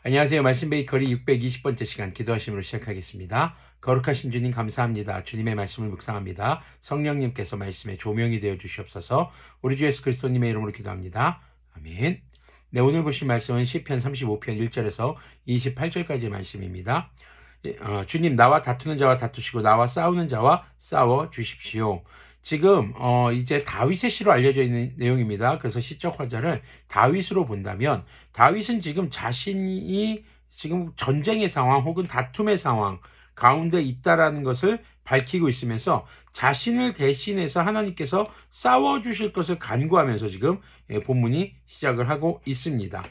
안녕하세요. 말씀 베이커리 620번째 시간 기도하심으로 시작하겠습니다. 거룩하신 주님 감사합니다. 주님의 말씀을 묵상합니다. 성령님께서 말씀의 조명이 되어 주시옵소서. 우리 주 예수 그리스도님의 이름으로 기도합니다. 아멘. 네, 오늘 보실 말씀은 시편 35편 1절에서 28절까지의 말씀입니다. 주님, 나와 다투는 자와 다투시고 나와 싸우는 자와 싸워 주십시오. 지금 이제 다윗의 시로 알려져 있는 내용입니다. 그래서 시적 화자를 다윗으로 본다면 다윗은 지금 자신이 지금 전쟁의 상황 혹은 다툼의 상황 가운데 있다라는 것을 밝히고 있으면서 자신을 대신해서 하나님께서 싸워주실 것을 간구하면서 지금 본문이 시작을 하고 있습니다.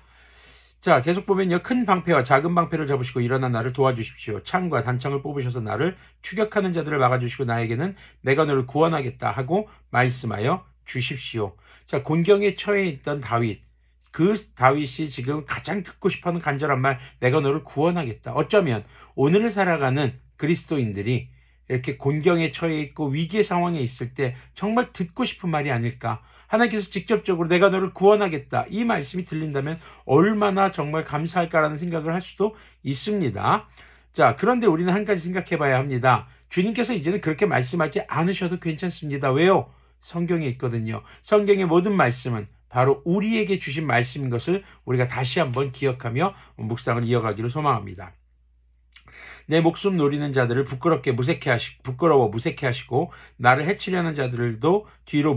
자, 계속 보면요. 큰 방패와 작은 방패를 잡으시고 일어나 나를 도와주십시오. 창과 단창을 뽑으셔서 나를 추격하는 자들을 막아주시고 나에게는 내가 너를 구원하겠다 하고 말씀하여 주십시오. 자, 곤경에 처해 있던 다윗. 그 다윗이 지금 가장 듣고 싶어하는 간절한 말, 내가 너를 구원하겠다. 어쩌면 오늘을 살아가는 그리스도인들이 이렇게 곤경에 처해 있고 위기의 상황에 있을 때 정말 듣고 싶은 말이 아닐까. 하나님께서 직접적으로 내가 너를 구원하겠다. 이 말씀이 들린다면 얼마나 정말 감사할까라는 생각을 할 수도 있습니다. 자, 그런데 우리는 한 가지 생각해 봐야 합니다. 주님께서 이제는 그렇게 말씀하지 않으셔도 괜찮습니다. 왜요? 성경에 있거든요. 성경의 모든 말씀은 바로 우리에게 주신 말씀인 것을 우리가 다시 한번 기억하며 묵상을 이어가기를 소망합니다. 내 목숨 노리는 자들을 부끄러워 무색해 하시고 나를 해치려는 자들도 뒤로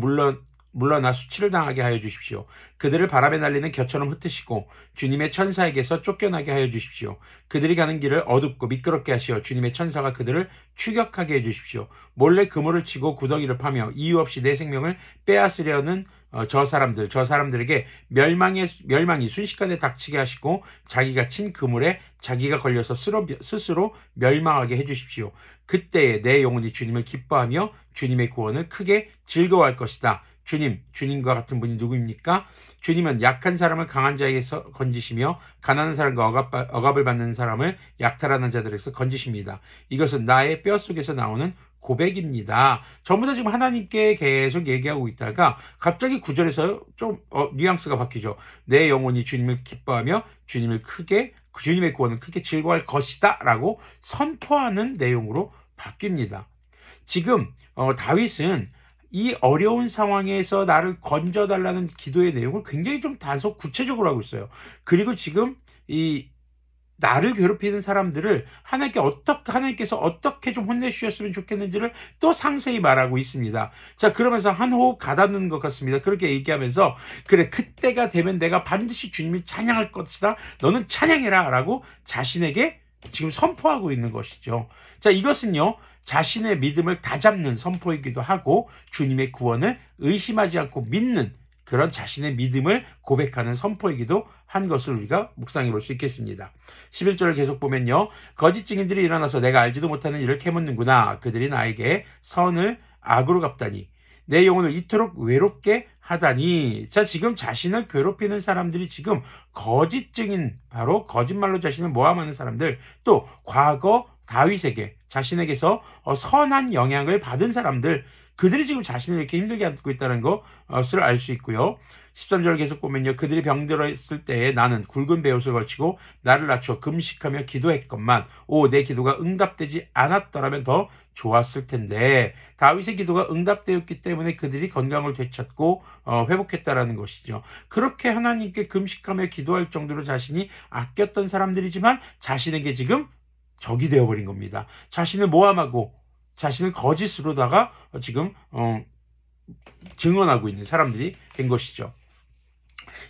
물러나 수치를 당하게 하여 주십시오. 그들을 바람에 날리는 겨처럼 흩으시고 주님의 천사에게서 쫓겨나게 하여 주십시오. 그들이 가는 길을 어둡고 미끄럽게 하시어 주님의 천사가 그들을 추격하게 해 주십시오. 몰래 그물을 치고 구덩이를 파며 이유 없이 내 생명을 빼앗으려는 저 사람들에게 멸망이 순식간에 닥치게 하시고 자기가 친 그물에 자기가 걸려서 스스로 멸망하게 해주십시오. 그때에 내 영혼이 주님을 기뻐하며 주님의 구원을 크게 즐거워할 것이다. 주님과 같은 분이 누구입니까? 주님은 약한 사람을 강한 자에게서 건지시며 가난한 사람과 억압을 받는 사람을 약탈하는 자들에게서 건지십니다. 이것은 나의 뼈속에서 나오는 고백입니다. 전부 다 지금 하나님께 계속 얘기하고 있다가 갑자기 9절에서 좀 뉘앙스가 바뀌죠. 내 영혼이 주님을 기뻐하며 주님의 구원을 크게 즐거워할 것이다 라고 선포하는 내용으로 바뀝니다. 지금 다윗은 이 어려운 상황에서 나를 건져달라는 기도의 내용을 굉장히 좀 다소 구체적으로 하고 있어요. 그리고 지금 이 나를 괴롭히는 사람들을 하나님께서 어떻게 좀 혼내주셨으면 좋겠는지를 또 상세히 말하고 있습니다. 자, 그러면서 한 호흡 가다듬는 것 같습니다. 그렇게 얘기하면서 그래, 그때가 되면 내가 반드시 주님을 찬양할 것이다. 너는 찬양해라 라고 자신에게 지금 선포하고 있는 것이죠. 자, 이것은요, 자신의 믿음을 다잡는 선포이기도 하고 주님의 구원을 의심하지 않고 믿는 그런 자신의 믿음을 고백하는 선포이기도 한 것을 우리가 묵상해 볼 수 있겠습니다. 11절을 계속 보면요. 거짓 증인들이 일어나서 내가 알지도 못하는 일을 캐묻는구나. 그들이 나에게 선을 악으로 갚다니. 내 영혼을 이토록 외롭게 하다니. 자, 지금 자신을 괴롭히는 사람들이 지금 거짓 증인, 바로 거짓말로 자신을 모함하는 사람들, 또 과거 다윗에게 자신에게서 선한 영향을 받은 사람들, 그들이 지금 자신을 이렇게 힘들게 하고 있다는 것을 알 수 있고요. 13절을 계속 보면요. 그들이 병들었을 때에 나는 굵은 베옷을 걸치고 나를 낮춰 금식하며 기도했건만 내 기도가 응답되지 않았더라면 더 좋았을 텐데. 다윗의 기도가 응답되었기 때문에 그들이 건강을 되찾고 회복했다라는 것이죠. 그렇게 하나님께 금식하며 기도할 정도로 자신이 아꼈던 사람들이지만 자신에게 지금 적이 되어버린 겁니다. 자신을 모함하고 자신을 거짓으로다가 지금 증언하고 있는 사람들이 된 것이죠.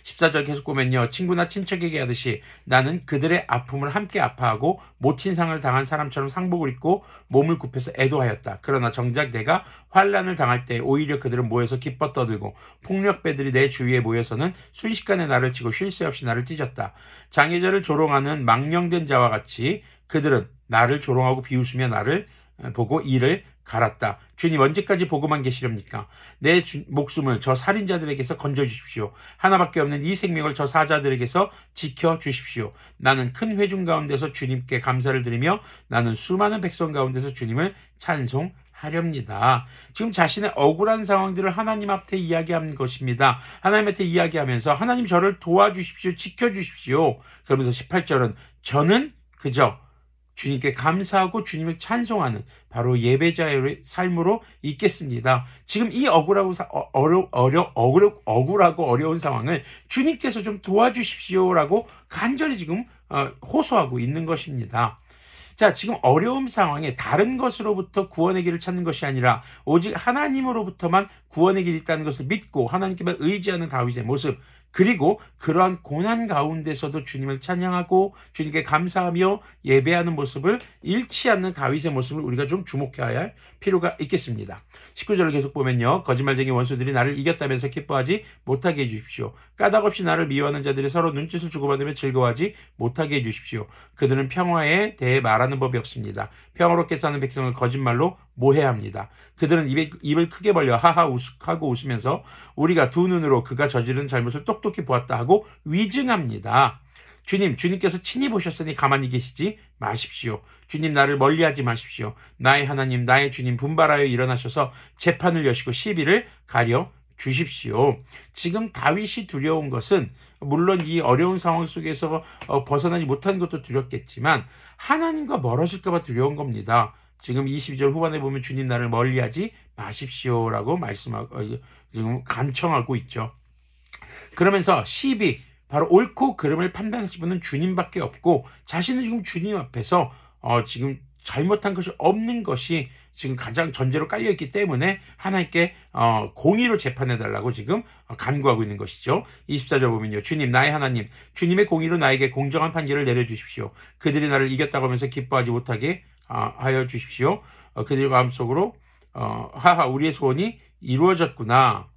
14절 계속 보면요. 친구나 친척에게 하듯이 나는 그들의 아픔을 함께 아파하고 모친상을 당한 사람처럼 상복을 입고 몸을 굽혀서 애도하였다. 그러나 정작 내가 환난을 당할 때 오히려 그들은 모여서 기뻐 떠들고 폭력배들이 내 주위에 모여서는 순식간에 나를 치고 쉴 새 없이 나를 찢었다. 장애자를 조롱하는 망령된 자와 같이 그들은 나를 조롱하고 비웃으며 나를 보고 이를 갈았다. 주님, 언제까지 보고만 계시렵니까? 내 목숨을 저 살인자들에게서 건져주십시오. 하나밖에 없는 이 생명을 저 사자들에게서 지켜주십시오. 나는 큰 회중 가운데서 주님께 감사를 드리며 나는 수많은 백성 가운데서 주님을 찬송하리이다. 하렵니다. 지금 자신의 억울한 상황들을 하나님 앞에 이야기하는 것입니다. 하나님한테 이야기하면서 하나님 저를 도와주십시오. 지켜주십시오. 그러면서 18절은 저는 그저 주님께 감사하고 주님을 찬송하는 바로 예배자의 삶으로 있겠습니다. 지금 이 억울하고 어려운 상황을 주님께서 좀 도와주십시오라고 간절히 지금 호소하고 있는 것입니다. 자, 지금 어려움 상황에 다른 것으로부터 구원의 길을 찾는 것이 아니라 오직 하나님으로부터만 구원의 길이 있다는 것을 믿고 하나님께만 의지하는 다윗의 모습, 그리고 그러한 고난 가운데서도 주님을 찬양하고 주님께 감사하며 예배하는 모습을 잃지 않는 다윗의 모습을 우리가 좀 주목해야 할 필요가 있겠습니다. 19절을 계속 보면요. 거짓말쟁이 원수들이 나를 이겼다면서 기뻐하지 못하게 해주십시오. 까닭없이 나를 미워하는 자들이 서로 눈짓을 주고받으며 즐거워하지 못하게 해주십시오. 그들은 평화에 대해 말하는 법이 없습니다. 평화롭게 사는 백성을 거짓말로 모해합니다. 그들은 입을 크게 벌려 하하 하고 웃으면서 우리가 두 눈으로 그가 저지른 잘못을 똑똑히 보았다 하고 위증합니다. 주님께서 친히 보셨으니 가만히 계시지 마십시오. 주님 나를 멀리하지 마십시오. 나의 하나님 나의 주님 분발하여 일어나셔서 재판을 여시고 시비를 가려 주십시오. 지금 다윗이 두려운 것은 물론 이 어려운 상황 속에서 벗어나지 못하는 것도 두렵겠지만 하나님과 멀어질까 봐 두려운 겁니다. 지금 22절 후반에 보면 주님 나를 멀리하지 마십시오라고 지금 간청하고 있죠. 그러면서 시비, 바로 옳고 그름을 판단하실 분은 주님밖에 없고 자신은 지금 주님 앞에서 지금 잘못한 것이 없는 것이 지금 가장 전제로 깔려있기 때문에 하나님께 공의로 재판해달라고 지금 간구하고 있는 것이죠. 24절 보면요. 주님 나의 하나님 주님의 공의로 나에게 공정한 판결을 내려주십시오. 그들이 나를 이겼다고 하면서 기뻐하지 못하게 하여 주십시오. 그들의 마음속으로 하하 우리의 소원이 이루어졌구나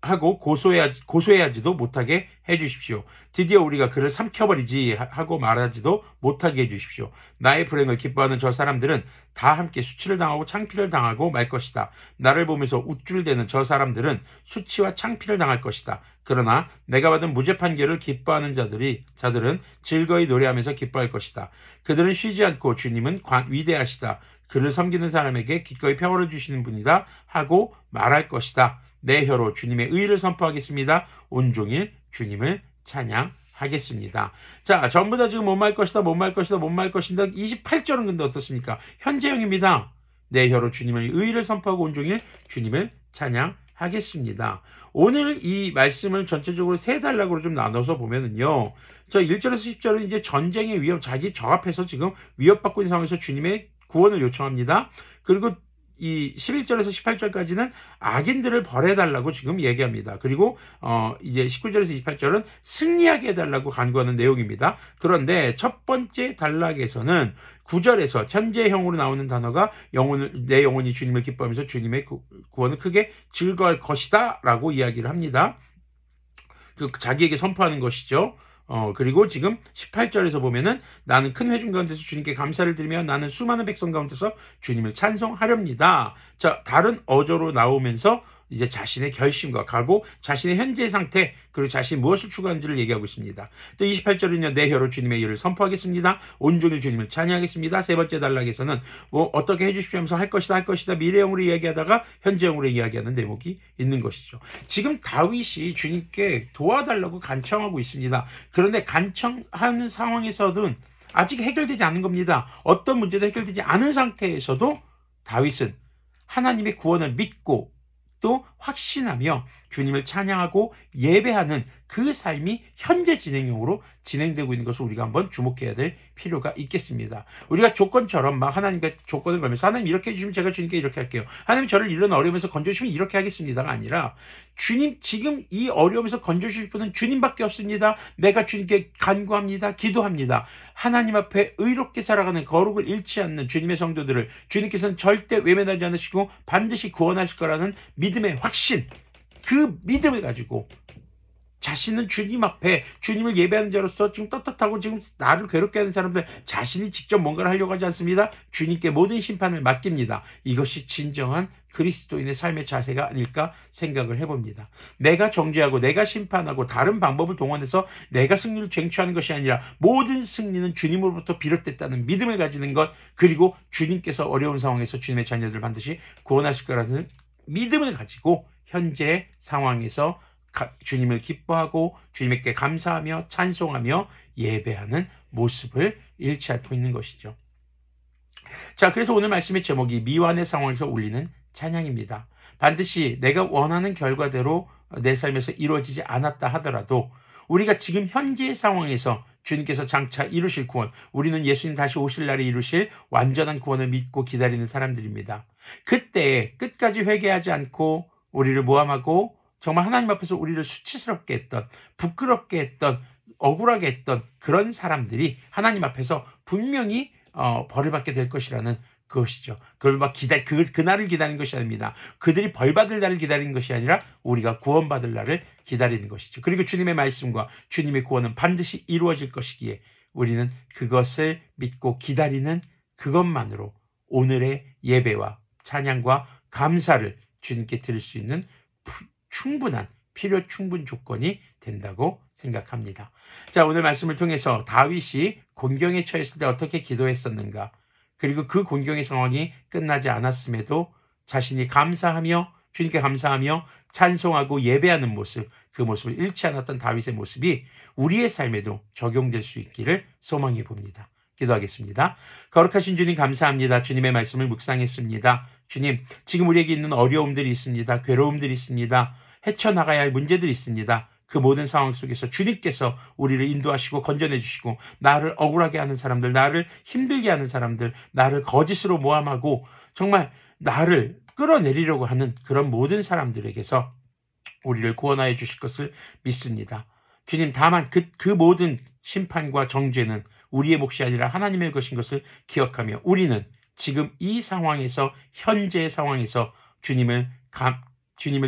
하고 고소해하지도 못하게 해주십시오. 드디어 우리가 그를 삼켜버리지 하고 말하지도 못하게 해주십시오. 나의 불행을 기뻐하는 저 사람들은 다 함께 수치를 당하고 창피를 당하고 말 것이다. 나를 보면서 우쭐대는 저 사람들은 수치와 창피를 당할 것이다. 그러나 내가 받은 무죄 판결을 기뻐하는 자들은 즐거이 노래하면서 기뻐할 것이다. 그들은 쉬지 않고 주님은 위대하시다. 그를 섬기는 사람에게 기꺼이 평화를 주시는 분이다 하고 말할 것이다. 내 혀로 주님의 의를 선포하겠습니다. 온종일 주님을 찬양하겠습니다. 자, 전부 다 지금 못 말 것이다, 못 말 것이다, 못 말 것이다. 28절은 근데 어떻습니까? 현재형입니다. 내 혀로 주님의 의를 선포하고 온종일 주님을 찬양하겠습니다. 오늘 이 말씀을 전체적으로 세 단락으로 좀 나눠서 보면은요. 저 1절에서 10절은 이제 전쟁의 위협, 자기 저 앞에서 지금 위협받고 있는 상황에서 주님의 구원을 요청합니다. 그리고 이 11절에서 18절까지는 악인들을 벌해달라고 지금 얘기합니다. 그리고 이제 19절에서 28절은 승리하게 해달라고 간구하는 내용입니다. 그런데 첫 번째 단락에서는 9절에서 현재형으로 나오는 단어가 내 영혼이 주님을 기뻐하면서 주님의 구원을 크게 즐거워할 것이다 라고 이야기를 합니다. 자기에게 선포하는 것이죠. 그리고 지금 18절에서 보면은 나는 큰 회중 가운데서 주님께 감사를 드리며 나는 수많은 백성 가운데서 주님을 찬송하렵니다. 자, 다른 어조로 나오면서 이제 자신의 결심과 각오, 자신의 현재 상태, 그리고 자신이 무엇을 추구하는지를 얘기하고 있습니다. 또 28절은요, 내 혀로 주님의 일을 선포하겠습니다. 온종일 주님을 찬양하겠습니다. 세 번째 단락에서는 어떻게 해주십시오 하면서 할 것이다, 미래형으로 이야기하다가 현재형으로 이야기하는 대목이 있는 것이죠. 지금 다윗이 주님께 도와달라고 간청하고 있습니다. 그런데 간청하는 상황에서도 아직 해결되지 않은 겁니다. 어떤 문제도 해결되지 않은 상태에서도 다윗은 하나님의 구원을 믿고 또 확신하며 주님을 찬양하고 예배하는 그 삶이 현재 진행형으로 진행되고 있는 것을 우리가 한번 주목해야 될 필요가 있겠습니다. 우리가 조건처럼 막 하나님께 조건을 걸면서 하나님 이렇게 해주시면 제가 주님께 이렇게 할게요. 하나님 저를 이런 어려움에서 건져주시면 이렇게 하겠습니다가 아니라 주님 지금 이 어려움에서 건져주실 분은 주님밖에 없습니다. 내가 주님께 간구합니다. 기도합니다. 하나님 앞에 의롭게 살아가는 거룩을 잃지 않는 주님의 성도들을 주님께서는 절대 외면하지 않으시고 반드시 구원하실 거라는 믿음의 확신, 그 믿음을 가지고 자신은 주님 앞에 주님을 예배하는 자로서 지금 떳떳하고 지금 나를 괴롭게 하는 사람들 자신이 직접 뭔가를 하려고 하지 않습니다. 주님께 모든 심판을 맡깁니다. 이것이 진정한 그리스도인의 삶의 자세가 아닐까 생각을 해봅니다. 내가 정죄하고 내가 심판하고 다른 방법을 동원해서 내가 승리를 쟁취하는 것이 아니라 모든 승리는 주님으로부터 비롯됐다는 믿음을 가지는 것, 그리고 주님께서 어려운 상황에서 주님의 자녀들을 반드시 구원하실 거라는 믿음을 가지고 현재 상황에서 주님을 기뻐하고 주님께 감사하며 찬송하며 예배하는 모습을 잃지 않고 있는 것이죠. 자, 그래서 오늘 말씀의 제목이 미완의 상황에서 울리는 찬양입니다. 반드시 내가 원하는 결과대로 내 삶에서 이루어지지 않았다 하더라도 우리가 지금 현재의 상황에서 주님께서 장차 이루실 구원, 우리는 예수님 다시 오실 날에 이루실 완전한 구원을 믿고 기다리는 사람들입니다. 그때 끝까지 회개하지 않고 우리를 모함하고 정말 하나님 앞에서 우리를 수치스럽게 했던, 부끄럽게 했던, 억울하게 했던 그런 사람들이 하나님 앞에서 분명히 벌을 받게 될 것이라는 그것이죠. 그걸 막 그날을 기다리는 것이 아닙니다. 그들이 벌 받을 날을 기다리는 것이 아니라 우리가 구원받을 날을 기다리는 것이죠. 그리고 주님의 말씀과 주님의 구원은 반드시 이루어질 것이기에 우리는 그것을 믿고 기다리는 그것만으로 오늘의 예배와 찬양과 감사를 주님께 드릴 수 있는 충분한 필요 충분 조건이 된다고 생각합니다. 자, 오늘 말씀을 통해서 다윗이 곤경에 처했을 때 어떻게 기도했었는가, 그리고 그 곤경의 상황이 끝나지 않았음에도 자신이 감사하며 주님께 감사하며 찬송하고 예배하는 모습, 그 모습을 잃지 않았던 다윗의 모습이 우리의 삶에도 적용될 수 있기를 소망해 봅니다. 기도하겠습니다. 거룩하신 주님 감사합니다. 주님의 말씀을 묵상했습니다. 주님, 지금 우리에게 있는 어려움들이 있습니다. 괴로움들이 있습니다. 헤쳐나가야 할 문제들이 있습니다. 그 모든 상황 속에서 주님께서 우리를 인도하시고 건져내 주시고 나를 억울하게 하는 사람들, 나를 힘들게 하는 사람들, 나를 거짓으로 모함하고 정말 나를 끌어내리려고 하는 그런 모든 사람들에게서 우리를 구원하여 주실 것을 믿습니다. 주님, 다만 그 모든 심판과 정죄는 우리의 몫이 아니라 하나님의 것인 것을 기억하며 우리는 지금 이 상황에서, 현재의 상황에서 주님을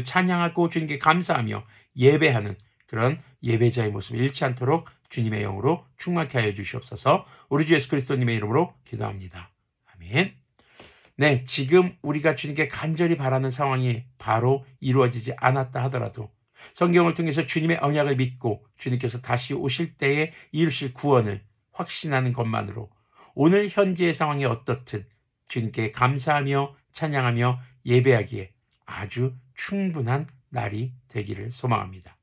찬양하고 주님께 감사하며 예배하는 그런 예배자의 모습을 잃지 않도록 주님의 영으로 충만케 하여 주시옵소서. 우리 주 예수 그리스도님의 이름으로 기도합니다. 아멘. 네, 지금 우리가 주님께 간절히 바라는 상황이 바로 이루어지지 않았다 하더라도 성경을 통해서 주님의 언약을 믿고 주님께서 다시 오실 때에 이루실 구원을 확신하는 것만으로 오늘 현재의 상황이 어떻든 주님께 감사하며 찬양하며 예배하기에 아주 충분한 날이 되기를 소망합니다.